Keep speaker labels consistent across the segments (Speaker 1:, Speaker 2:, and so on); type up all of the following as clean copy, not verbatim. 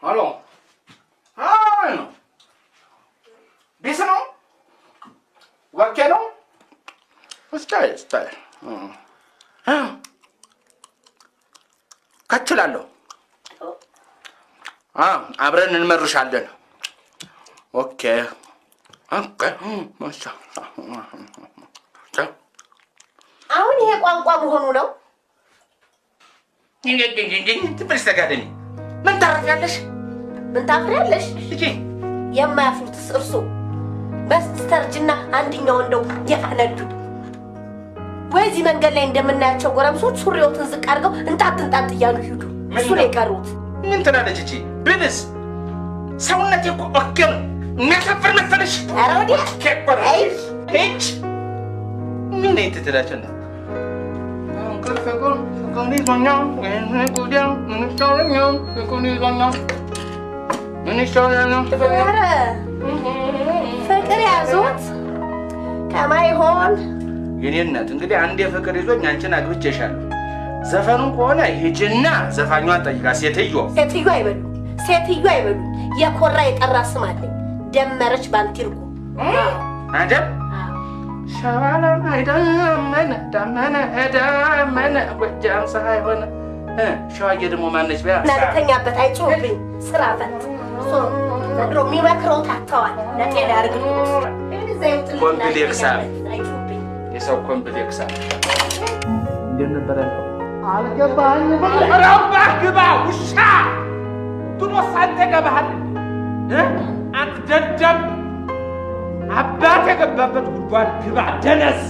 Speaker 1: Allô? Ah! Bisano? Wakeno? Stai. ከችላለሁ አብረን እንመርሻለን ኦኬ ማሻ
Speaker 2: አሁን ይሄ ቋንቋ መሆኑ ነው
Speaker 1: ትበስተጋደኝ ምን ታረፊያለሽ
Speaker 2: እጂ የማያፍሩትስ እርሱ በስተርጅና አንድኛው እንደው የፈነዱ ወይዚ መንገድ ላይ እንደምናያቸው ጎረምሶች ሱሪዎትን ዝቅ አድርገው እንጣጥ እያሉ ይሄዱ እሱ ላይ ቀሩት
Speaker 1: ምን ትላለች እጂ ብንስ ሰውነቴ እኮ ኦኬም የሚያሳፍር መሰለሽ
Speaker 2: ኧረ ወዲያ
Speaker 1: ሄች ምን ትላለች
Speaker 2: ፍቅር ያዞት ከማይሆን
Speaker 1: የኔ እናት እንግዲህ አንዴ ፍቅር ይዞኝ አንቺን አግብቼሻለሁ ዘፈኑን ከሆነ ሂጂና ዘፋኛዋን ጠይቃ ሴትዮ አይበሉ የኮራ የጠራ ስም አለኝ ደመረች ባንቲርኩ አይደል ሸዋላ አይደመነ ጎጃም ፀሐይ ሆነ ሸዋዬ ደግሞ ማነች ቢያ
Speaker 2: ናተኛበት አይጮህብኝ ስራ ፈት ዘንድሮ የሚመክረው ታተዋል ለጤና ያርግልኝ
Speaker 1: ኮምፕሌክስ የሰው ኮምፕሌክስ እንዴት ነበር አልገባኝም ረባ ግባ ውሻ ድሮስ አንተ ገባሃል አንተ ደደብ አባት የገባበት ጉድጓድ ግባ ደነስ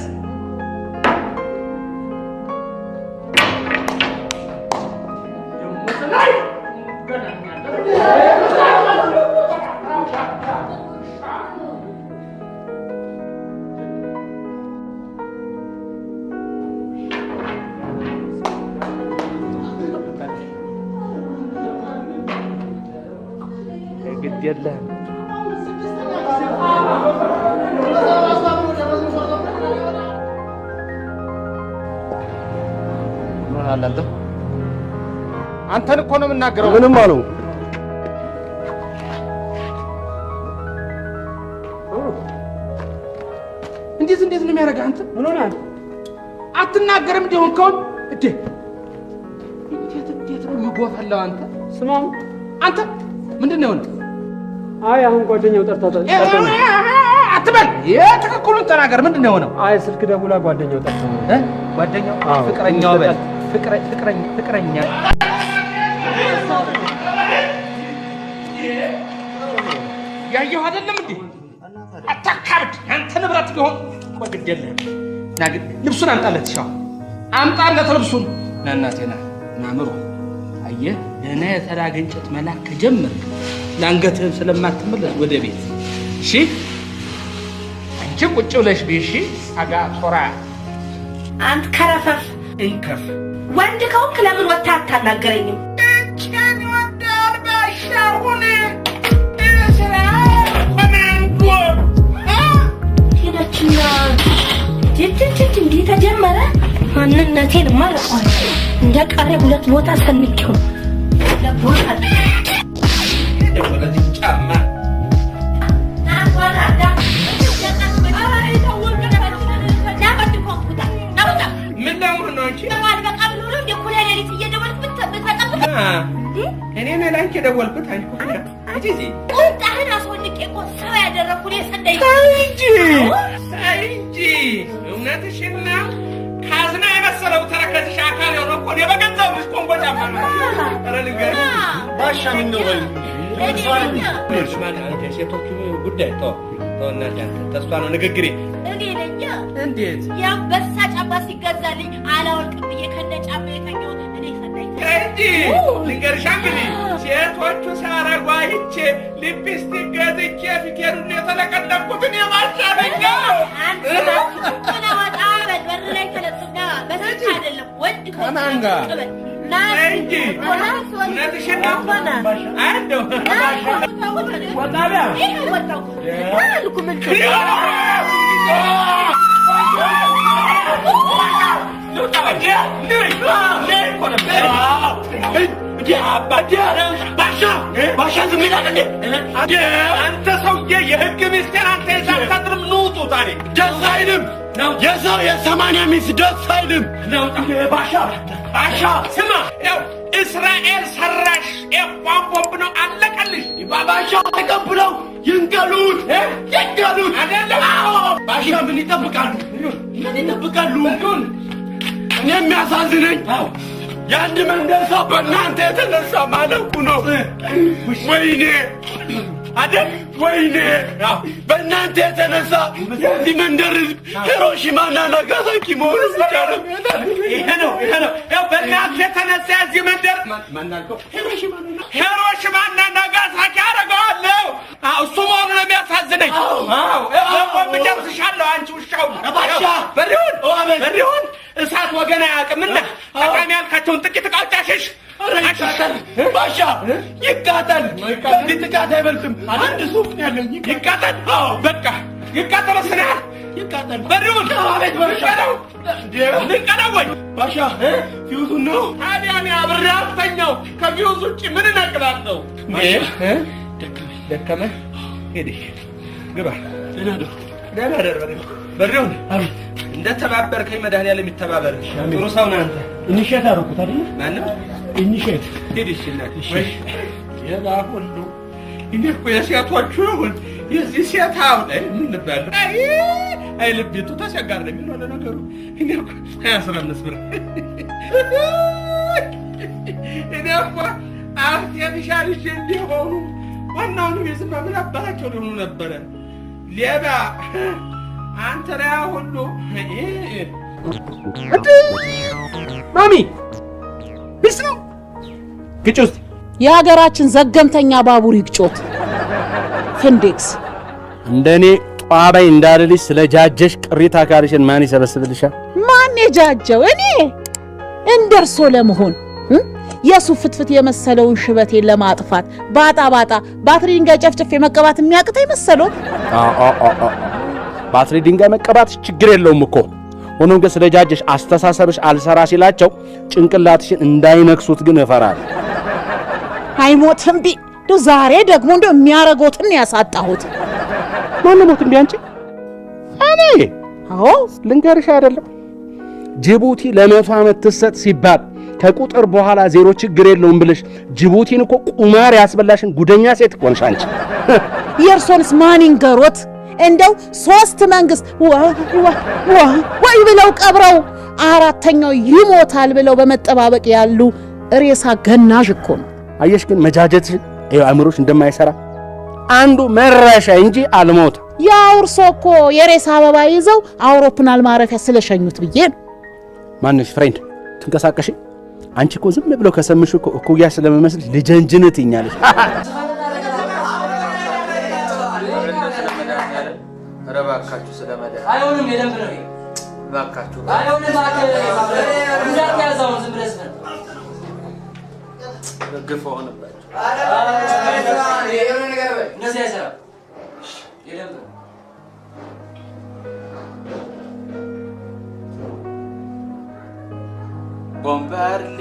Speaker 1: የለም ምን አላንተ አንተን እኮ ነው የምናገረው
Speaker 3: ምንም አለው
Speaker 1: እንዴት ነው የሚያደርግ አንተ
Speaker 3: ምን ሆነ
Speaker 1: አትናገርም እንደሆንከው እንዴት ነው የሚጎፈለው አንተ
Speaker 3: ስማም
Speaker 1: አንተ ምንድነው ነው
Speaker 3: አይ አሁን ጓደኛው ጠርታታ
Speaker 1: አትበል የትክክሉን ተናገር ምንድነው የሆነው
Speaker 3: አይ ስልክ ደውላ ጓደኛው ጠርታ
Speaker 1: ጓደኛው ፍቅረኛው በል ፍቅረኛ ያየው አይደለም እንዴ አታካብድ አንተ ንብረት ቢሆን ወግደለ ናግድ ልብሱን አምጣለት ሻው አምጣለት ልብሱን እናቴና ናምሩ አየህ እኔ የተራገ እንጨት መላክ ከጀመርክ ላንገትህን ስለማትመለስ ወደ ቤት እሺ አንቺ ቁጭ ብለሽ ቢሺ አጋ ሶራ
Speaker 2: አንተ ከረፈፍ
Speaker 1: እንከፍ
Speaker 2: ወንድ ከሆንክ ለምን ወጣ አታናገረኝም
Speaker 1: እቺን ወዳል ባሻሁን እስራ ኮማንዶ
Speaker 2: ሄደችና ጅጅጅ እንዲህ ተጀመረ ማንነቴን ማለቋል እንደ ቀረ ሁለት ቦታ ሰንቄው ለቦታ
Speaker 1: ወደዚህ ጫማ እኔ ነኝ ላንቺ ደወልኩት አንቺ እዚህ
Speaker 2: ቁጣህን አስወንቄ እኮ ሰው ያደረኩ ነው ሰደይ
Speaker 1: እንጂ እውነትሽን ነው ካዝና የመሰለው ተረከዝሽ አካል የሆነ እኮ እኔ በገንዘብ ልጅ ቆንጆ ጫማ ነው ኧረ ልንገርሽ ባሻ ምን ነው ሴቶቹ ጉዳይ ተወናት ተስፋ ነው ንግግሬ
Speaker 2: እኔ ነኝ
Speaker 1: እንዴት
Speaker 2: ያንበሳ ጫማ ሲገዛልኝ አላወልቅም ብዬ ከነ ጫማ የተኛሁት እኔ ሰደይ
Speaker 1: እንጂ ልንገርሽ እንግዲህ ሴቶቹ ሲያረጉ አይቼ ሊፕስቲክ ገዝቼ ፊቴን የተለቀለኩት እኔ ባሻ ነኝ በር ላይ ተለጥጋ በስልክ አይደለም ወንድ ከማን ጋር እንጂ እውነትሽን ነው አንደው ወጣቢያ ወጣው አልኩ ምን ባሻ
Speaker 4: አንተ ሰውዬ የህግ ሚኒስቴር አንተ የዛታጥርም ንውጡ ታሪ ደስ አይልም የሰው የ80 ሚስት ደስ አይልም ባሻ ስማ ያው እስራኤል ሰራሽ የቋንቋብ ነው አለቀልሽ ባባሻ ተቀብለው ይንቀሉት አይደለም ባሻ ምን ይጠብቃሉ እኔ የሚያሳዝነኝ የአንድ መንደር ሰው በእናንተ የተነሳ ማለቁ ነው ወይኔ አይደል ወይኔ በእናንተ የተነሳ የዚህ መንደር ህዝብ ሂሮሺማና ናጋሳኪ መሆኑ ብቻ ነው ይሄ ነው ያው በእናንተ የተነሳ የዚህ መንደር ማናልከው ሂሮሺማና ናጋሳኪ አደርገዋለሁ እሱ መሆኑ ነው የሚያሳዝነኝ ብጨርስሻለሁ አንቺ ውሻው በሪሁን እሳት ወገን አያውቅምና ጠቃሚ ያልካቸውን ጥቂት ቃጫሽሽ ባሻ ይቃጠል ከዚህ ጥቃት አይበልጥም አንድ ሱፍ ያለኝ ይቃጠል በቃ ይቃጠል ስናል ይቃጠል በሪውን አቤት በሻለው ልንቀለው ወይ ባሻ ፊውዙ ነው ታዲያኔ አብሬ አልተኛው ከፊውዝ ውጭ ምን እናቅላለሁ ደከመ ሄደ ግባ ደህና ደር በሪውን አቤት እንደተባበርከኝ መድኃኒዓለም ይተባበርሽ ጥሩ ሰው ነህ አንተ እንሸት አደረኩት አይደል ማንም እንሸት ሄድሽና ወይ የባሁሉ እኔ እኮ የሴቶቹ የዚህ ሴት አሁን ምን ነበር አይ ልቤቱ ተሰጋር ነው የሚለው ለነገሩ እኔ እኮ 15 ብር እኔ እኮ አርቲፊሻል እንዲሆኑ ዋናውን የዝማ ምን አባራቸው ሊሆኑ ነበረ ሌባ አንተ ላይ ሁሉ
Speaker 1: ማሚ ቢስ ነው ግጭት
Speaker 5: የሀገራችን ዘገምተኛ ባቡር ይግጮት ፍንዴክስ
Speaker 6: እንደኔ ጧባይ እንዳልልሽ ስለጃጀሽ ቅሪት አካልሽን ማን ይሰበስብልሻል
Speaker 5: ማን የጃጀው እኔ እንደርሶ ለመሆን የሱ ፍትፍት የመሰለውን ሽበቴን ለማጥፋት ባጣ ባትሪ ድንጋይ ጨፍጨፍ የመቀባት የሚያቅተኝ መሰለው
Speaker 6: ባትሪ ድንጋይ መቀባት ችግር የለውም እኮ ሆኖም ግን ስለጃጀሽ አስተሳሰብሽ አልሰራ ሲላቸው ጭንቅላትሽን እንዳይነክሱት ግን እፈራለሁ
Speaker 5: አይሞትም ዛሬ ደግሞ እንደው የሚያረጋውትን ያሳጣሁት
Speaker 6: ማን ሞት አንቺ እኔ አዎ ልንገርሽ አይደለም ጅቡቲ ለ100 ዓመት ትሰጥ ሲባል ከቁጥር በኋላ ዜሮ ችግር የለውም ብለሽ ጅቡቲን እኮ ቁማር ያስበላሽን ጉደኛ ሴት ቆንሽ አንቺ
Speaker 5: የርሶንስ ማን ይንገሮት እንደው 3 መንግስት ወይ ብለው ቀብረው አራተኛው ይሞታል ብለው በመጠባበቅ ያሉ ሬሳ ገናዥ እኮ ነው
Speaker 6: አየሽ ግን መጃጀት አእምሮሽ እንደማይሰራ አንዱ መረሻ እንጂ አልሞት
Speaker 5: ያውርሶ እኮ የሬሳ አበባ ይዘው አውሮፕላን ማረፊያ ስለሸኙት ብዬ ነው
Speaker 6: ማንሽ ፍሬንድ ትንቀሳቀሽ አንቺ እኮ ዝም ብለው ከሰምሽ እኮ እኩያ ስለመመስልሽ ልጀንጅነት ይኛለሽ
Speaker 1: ረባካችሁ ስለመደ አይሆንም የደንብ ነው ባካችሁ አይሆንም እንዳት ያዛው ዝም ብለስ ነው ግፎ ሆነባችሁ የሆነ ነገር በል እንደዚህ አይሰራ የደንብ ነው ቦምባርሌ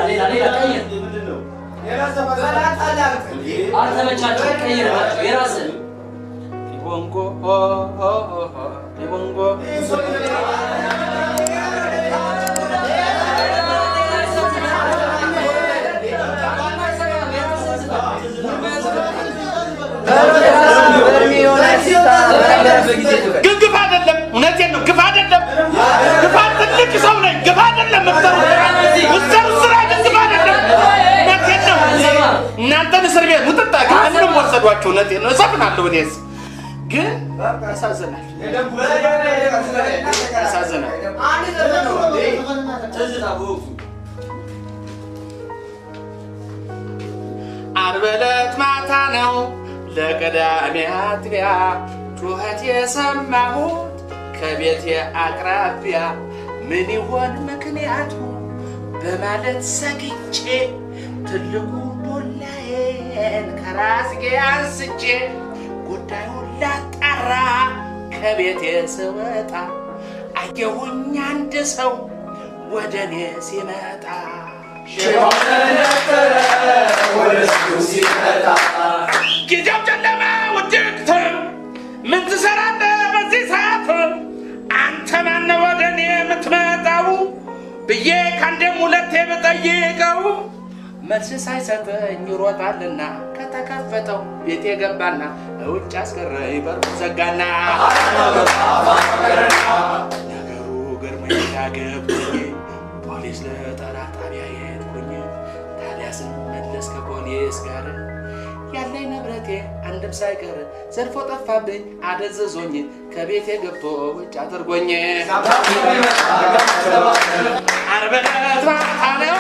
Speaker 1: ሌላ ቀይር ምንድነው የራስ ተፈላጣላችሁ አልተመቻችሁ ቀይር የራስ ሊቦንጎ ሊቦንጎ ግፍ አይደለም እውነቴን ነው ግፍ አይደለም ግፍ ትልቅ ሰው ነኝ ግፍ አይደለም ወሰሩ ስራ ግፍ አይደለም እውነቴን ነው እናንተን እስር ቤት ሙጥጣ ከአንድም ወሰዷቸው እውነቴን ነው እሰፍናለሁ እኔስ ግን ያሳዝናል ዓርብ ዕለት ማታ ነው ለቅዳሜ አጥቢያ ጩኸት የሰማሁት ከቤቴ አቅራቢያ ምን ይሆን ምክንያቱ በማለት ሰግቼ ትልቁ ዱላዬን ከራስጌ አንስቼ ጉዳዩን ላጣራ ከቤቴ ስወጣ አየሁኝ አንድ ሰው ወደ እኔ ሲመጣ ጊዜው ጨለማ ውድቅት ምን ትሰራለህ በዚህ ሰዓት አንተ ማነው ወደ እኔ የምትመጣው ብዬ ከአንዴም ሁለቴ ብጠይቀው መልስ ሳይሰጠኝ ይሮጣልና ከተከፈተው ቤት የገባና ውጭ አስቀረኝ በሩን ዘጋና ነገሩ ገርሞኝ ዳገብቶኝ ፖሊስ ለጠራ ጣቢያ ሄድኩኝ። ታዲያ ስመለስ ከፖሊስ ጋር ያለኝ ንብረቴ አንድም ሳይቀር ዘርፎ ጠፋብኝ አደዘዞኝ ከቤቴ ገብቶ ውጭ አድርጎኝ ዓርብ ዕለት ማታ ነው